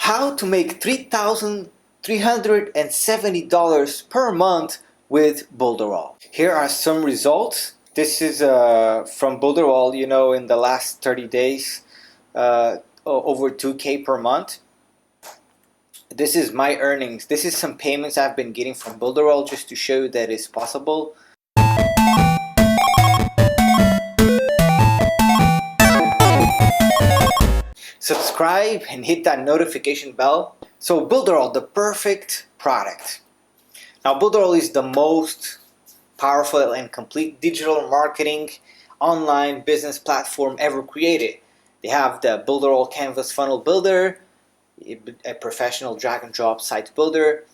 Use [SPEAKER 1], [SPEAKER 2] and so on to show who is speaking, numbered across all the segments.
[SPEAKER 1] How to make $3,370 per month with Builderall. Here are some results. This is from Builderall, in the last 30 days, over 2K per month. This is my earnings. This is some payments I've been getting from Builderall just to show you that it's possible. Subscribe and hit that notification bell. So Builderall, the perfect product. Now Builderall is the most powerful and complete digital marketing online business platform ever created. They have the Builderall Canvas Funnel Builder, a professional drag and drop site builder,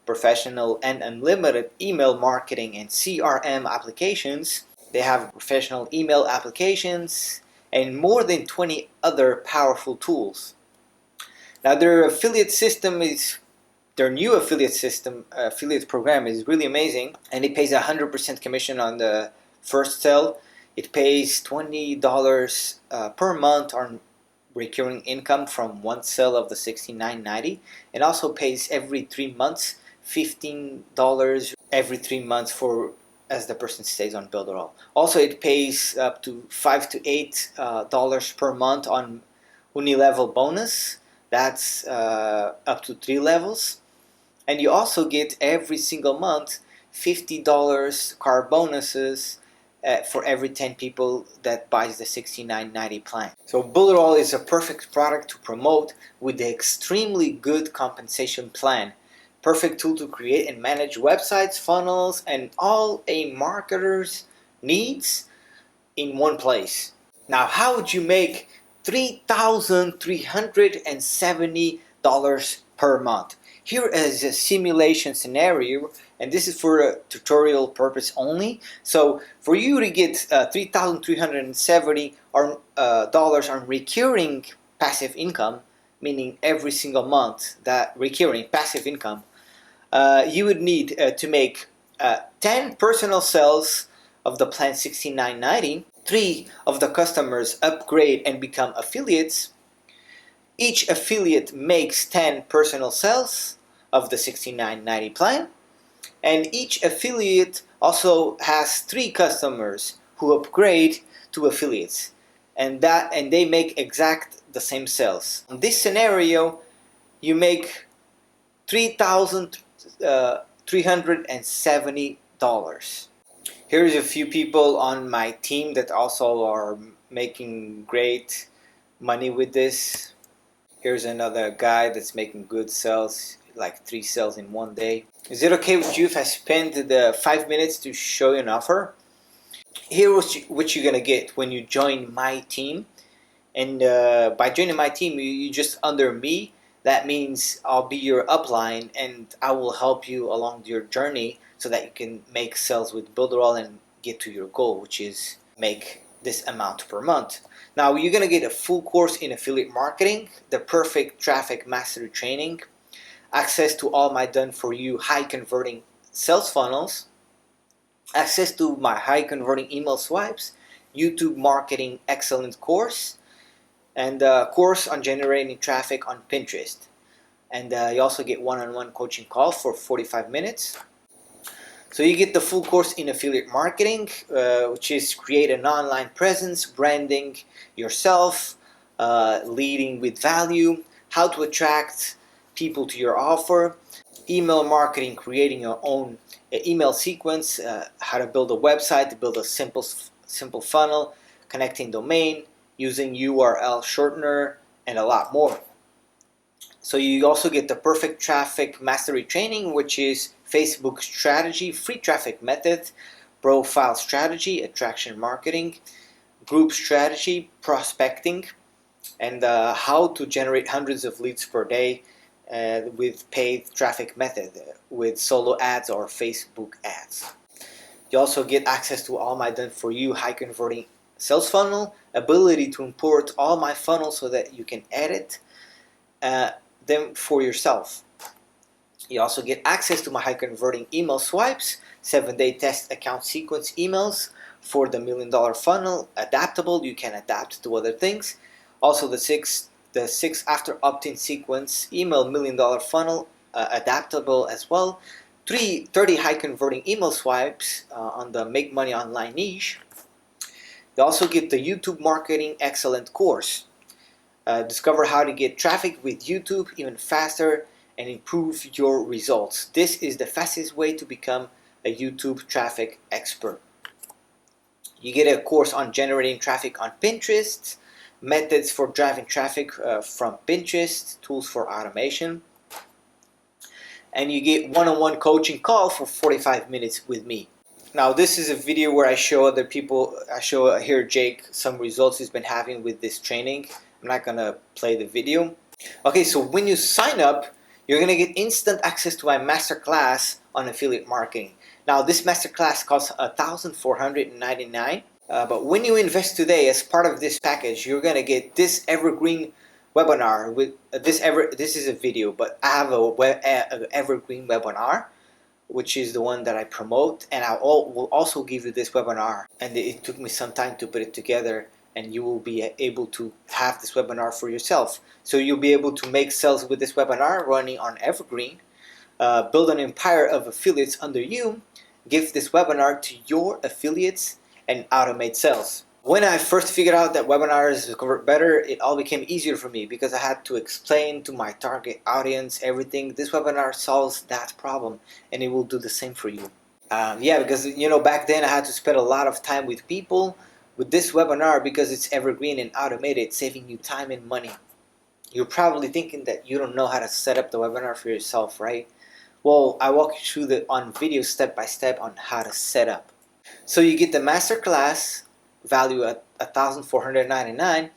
[SPEAKER 1] professional and unlimited email marketing and CRM applications. They have professional email applications and more than 20 other powerful tools. Now their new affiliate program is really amazing, and it pays 100% commission on the first sale. It pays $20 per month on recurring income from one sale of the $69.90, and also pays every 3 months $15 every 3 months as the person stays on Builderall. Also, it pays up to $5 to $8 per month on unilevel bonus. That's up to 3 levels. And you also get every single month $50 car bonuses for every 10 people that buys the $69.90 plan. So Builderall is a perfect product to promote with the extremely good compensation plan. Perfect tool to create and manage websites, funnels, and all a marketer's needs in one place. Now, how would you make $3,370 per month? Here is a simulation scenario, and this is for a tutorial purpose only. So for you to get $3,370 on recurring passive income, meaning every single month, that recurring passive income, you would need to make 10 personal sales of the plan $69.90, 3 of the customers upgrade and become affiliates. Each affiliate makes 10 personal sales of the $69.90 plan, and each affiliate also has 3 customers who upgrade to affiliates, and they make exact the same sales. In this scenario, you make $3,370. Here's a few people on my team that also are making great money with this. Here's another guy that's making good sales, like 3 sales in one day. Is it okay with you if I spend the 5 minutes to show you an offer? Here's what you're gonna get when you join my team. And by joining my team, you just under me. That means I'll be your upline, and I will help you along your journey so that you can make sales with Builderall and get to your goal, which is make this amount per month. Now you're gonna get a full course in affiliate marketing, the perfect traffic mastery training, access to all my done-for-you high-converting sales funnels, access to my high-converting email swipes, YouTube marketing excellence course, and a course on generating traffic on Pinterest. And you also get one-on-one coaching call for 45 minutes. So you get the full course in affiliate marketing, which is create an online presence, branding yourself, leading with value, how to attract people to your offer, email marketing, creating your own email sequence, how to build a website, to build a simple funnel, connecting domain, using URL shortener, and a lot more. So you also get the perfect traffic mastery training, which is Facebook strategy, free traffic method, profile strategy, attraction marketing, group strategy, prospecting, and how to generate hundreds of leads per day with paid traffic method, with solo ads or Facebook ads. You also get access to all my done-for-you high-converting sales funnel, ability to import all my funnels so that you can edit them for yourself. You also get access to my high-converting email swipes, 7-day test account sequence emails for the $1 million funnel, adaptable, you can adapt to other things. Also the 6 the 6 after opt-in sequence, email $1 million funnel, adaptable as well, 30 high converting email swipes on the make money online niche. You also get the YouTube marketing excellent course. Discover how to get traffic with YouTube even faster and improve your results. This is the fastest way to become a YouTube traffic expert. You get a course on generating traffic on Pinterest, methods for driving traffic from Pinterest, tools for automation, and you get one-on-one coaching call for 45 minutes with me. Now this is a video where I show other people, I show here Jake some results he's been having with this training. I'm not gonna play the video. Okay, so when you sign up, you're gonna get instant access to my masterclass on affiliate marketing. Now this masterclass costs $1,499, but when you invest today as part of this package, you're gonna get this evergreen webinar with this is a video, but I have a evergreen webinar, which is the one that I promote, and will also give you this webinar. And it took me some time to put it together, and you will be able to have this webinar for yourself. So you'll be able to make sales with this webinar running on Evergreen, build an empire of affiliates under you, give this webinar to your affiliates, and automate sales. When I first figured out that webinars convert better, it all became easier for me because I had to explain to my target audience everything. This webinar solves that problem, and it will do the same for you. Yeah, because back then I had to spend a lot of time with people. With this webinar, because it's evergreen and automated, saving you time and money. You're probably thinking that you don't know how to set up the webinar for yourself, right? Well, I walk you through on video step by step on how to set up. So you get the masterclass, value at $1,499.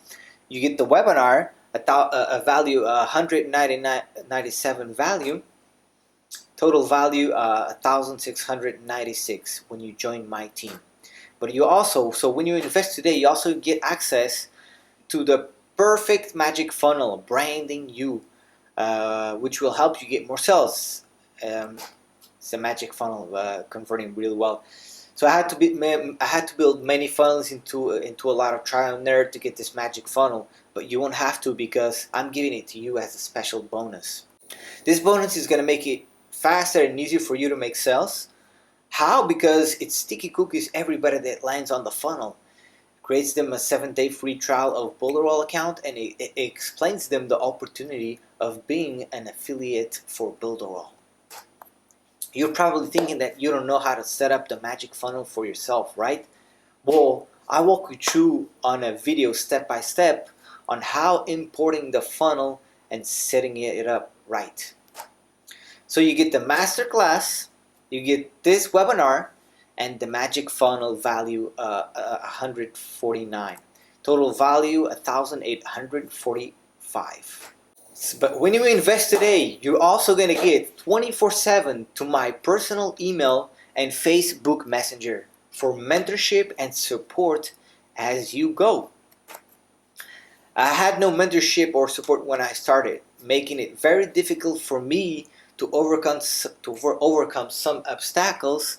[SPEAKER 1] You get the webinar, a value $197 value. Total value $1,696 when you join my team. But you also, so when you invest today, you also get access to the perfect magic funnel, branding you, which will help you get more sales. It's a magic funnel, converting really well. So I had to build many funnels into a lot of trial and error to get this magic funnel. But you won't have to, because I'm giving it to you as a special bonus. This bonus is going to make it faster and easier for you to make sales. How? Because it's sticky cookies everybody that lands on the funnel. Creates them a 7-day free trial of Builderall account, and it explains them the opportunity of being an affiliate for Builderall. You're probably thinking that you don't know how to set up the magic funnel for yourself, right? Well, I walk you through on a video step by step on how importing the funnel and setting it up right. So you get the masterclass, you get this webinar, and the magic funnel value $149. Total value $1,845. But when you invest today, you're also going to get 24/7 to my personal email and Facebook Messenger for mentorship and support as you go. I had no mentorship or support when I started, making it very difficult for me to overcome some obstacles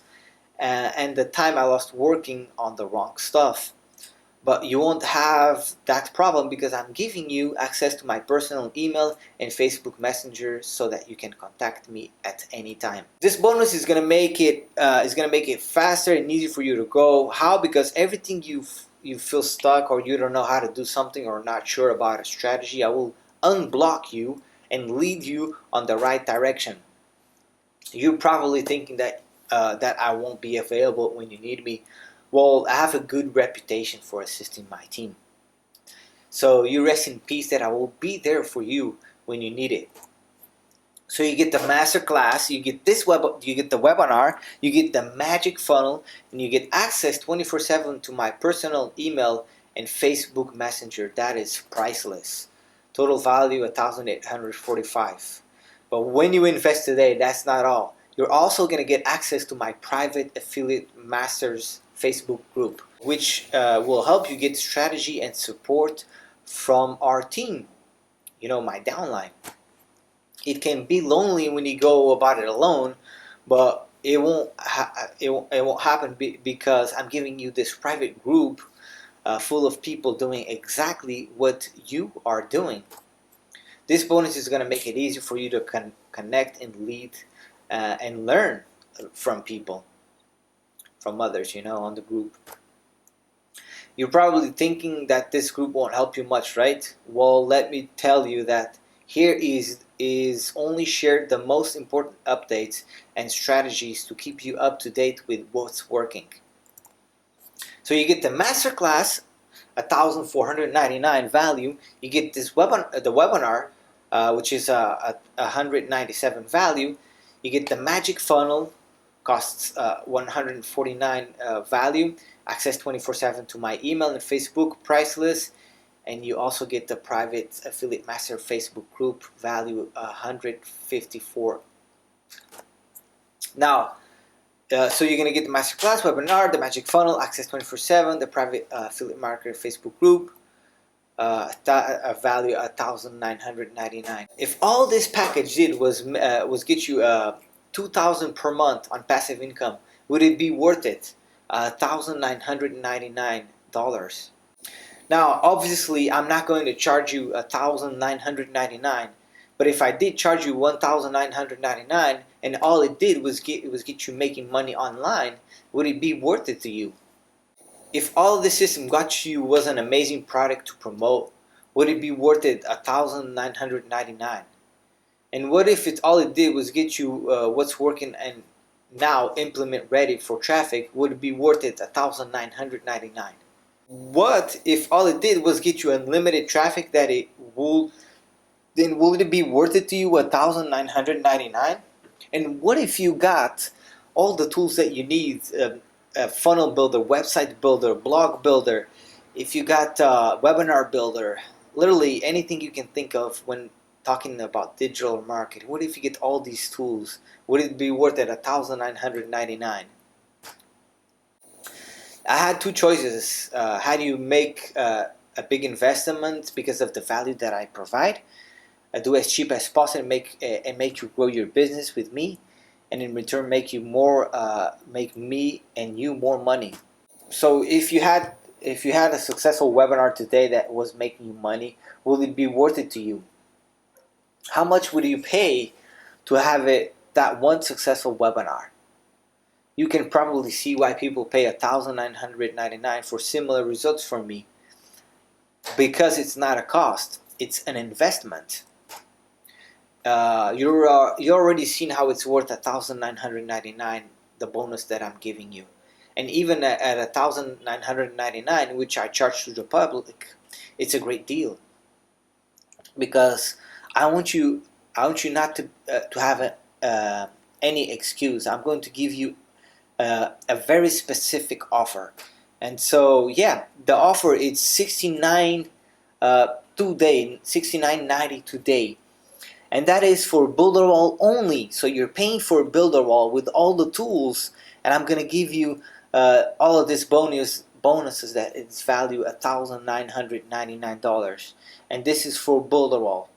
[SPEAKER 1] and the time I lost working on the wrong stuff. But you won't have that problem because I'm giving you access to my personal email and Facebook Messenger so that you can contact me at any time. This bonus is gonna make it faster and easier for you to go. How? Because everything you feel stuck, or you don't know how to do something, or not sure about a strategy, I will unblock you and lead you on the right direction. You're probably thinking that I won't be available when you need me. Well, I have a good reputation for assisting my team. So you rest in peace that I will be there for you when you need it. So you get the masterclass, you get the webinar, you get the magic funnel, and you get access 24/7 to my personal email and Facebook Messenger. That is priceless. Total value $1,845. But when you invest today, that's not all. You're also going to get access to my private affiliate masters Facebook group, which will help you get strategy and support from our team, my downline. It can be lonely when you go about it alone, but it won't happen because I'm giving you this private group full of people doing exactly what you are doing. This bonus is going to make it easier for you to connect and lead and learn from people, from others, on the group. You're probably thinking that this group won't help you much, right? Well, let me tell you that here is only shared the most important updates and strategies to keep you up to date with what's working. So you get the masterclass, 1,499 value. You get this the webinar, which is 197 value. You get the magic funnel, costs 149 value. Access 24/7 to my email and Facebook, priceless. And you also get the private affiliate master Facebook group, value 154. Now, so you're going to get the masterclass, webinar, the magic funnel, access 24/7, the private affiliate marketer Facebook group, a value 1,999. If all this package did was get you 2,000 per month on passive income, would it be worth it? $1,999. Now, obviously, I'm not going to charge you $1,999, but if I did charge you $1,999 and all it did was get you making money online, would it be worth it to you? If all of the system got you was an amazing product to promote, would it be worth it $1,999? And what if all it did was get you what's working and now implement ready for traffic? Would it be worth it $1,999? What if all it did was get you unlimited traffic then will it be worth it to you $1,999? And what if you got all the tools that you need, a funnel builder, website builder, blog builder, if you got webinar builder, literally anything you can think of when talking about digital marketing? What if you get all these tools? Would it be worth it $1,999? I had two choices. How do you make a big investment because of the value that I provide? I do as cheap as possible and make you grow your business with me, and in return make me and you more money. So if you had a successful webinar today that was making you money, will it be worth it to you? How much would you pay to have that one successful webinar? You can probably see why people pay $1,999 for similar results from me. Because it's not a cost, it's an investment. You already seen how it's worth $1,999, the bonus that I'm giving you. And even at $1,999, which I charge to the public, it's a great deal. Because I want you not to have any excuse. I'm going to give you a very specific offer. And so yeah, the offer is $69.90 today. And that is for Builderall only. So you're paying for Builderall with all the tools, and I'm gonna give you all of this bonuses that it's value $1,999. And this is for Builderall.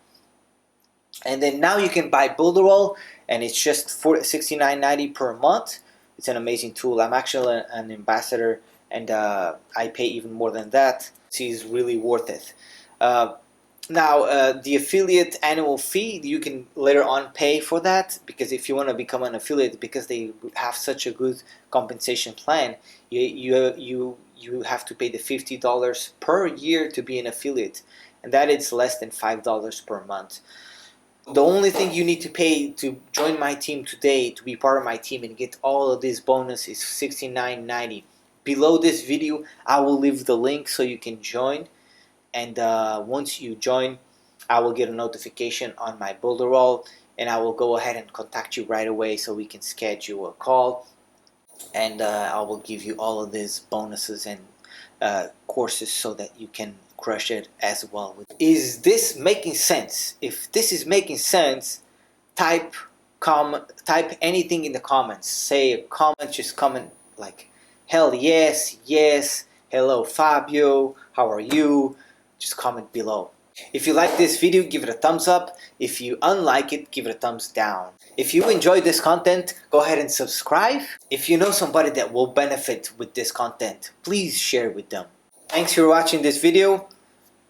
[SPEAKER 1] And then now you can buy Builderall, and it's just $69.90 per month. It's an amazing tool. I'm actually an ambassador, and I pay even more than that. It's really worth it. Now, the affiliate annual fee, you can later on pay for that, because if you want to become an affiliate, because they have such a good compensation plan, you have to pay the $50 per year to be an affiliate, and that is less than $5 per month. The only thing you need to pay to join my team today, to be part of my team and get all of this bonus, is $69.90. Below this video, I will leave the link so you can join. And once you join, I will get a notification on my Builderall, and I will go ahead and contact you right away so we can schedule a call. And I will give you all of these bonuses and courses so that you can crush it as well. Is this making sense? If this is making sense, type anything in the comments. Say a comment, just comment like, hell yes, yes, hello Fábio, how are you? Just comment below. If you like this video, give it a thumbs up. If you unlike it, give it a thumbs down. If you enjoyed this content, go ahead and subscribe. If you know somebody that will benefit with this content, please share with them. Thanks for watching this video,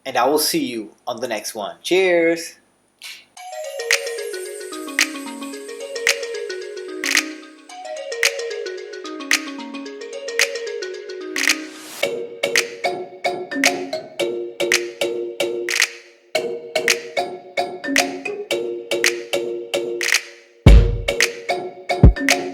[SPEAKER 1] and I will see you on the next one. Cheers!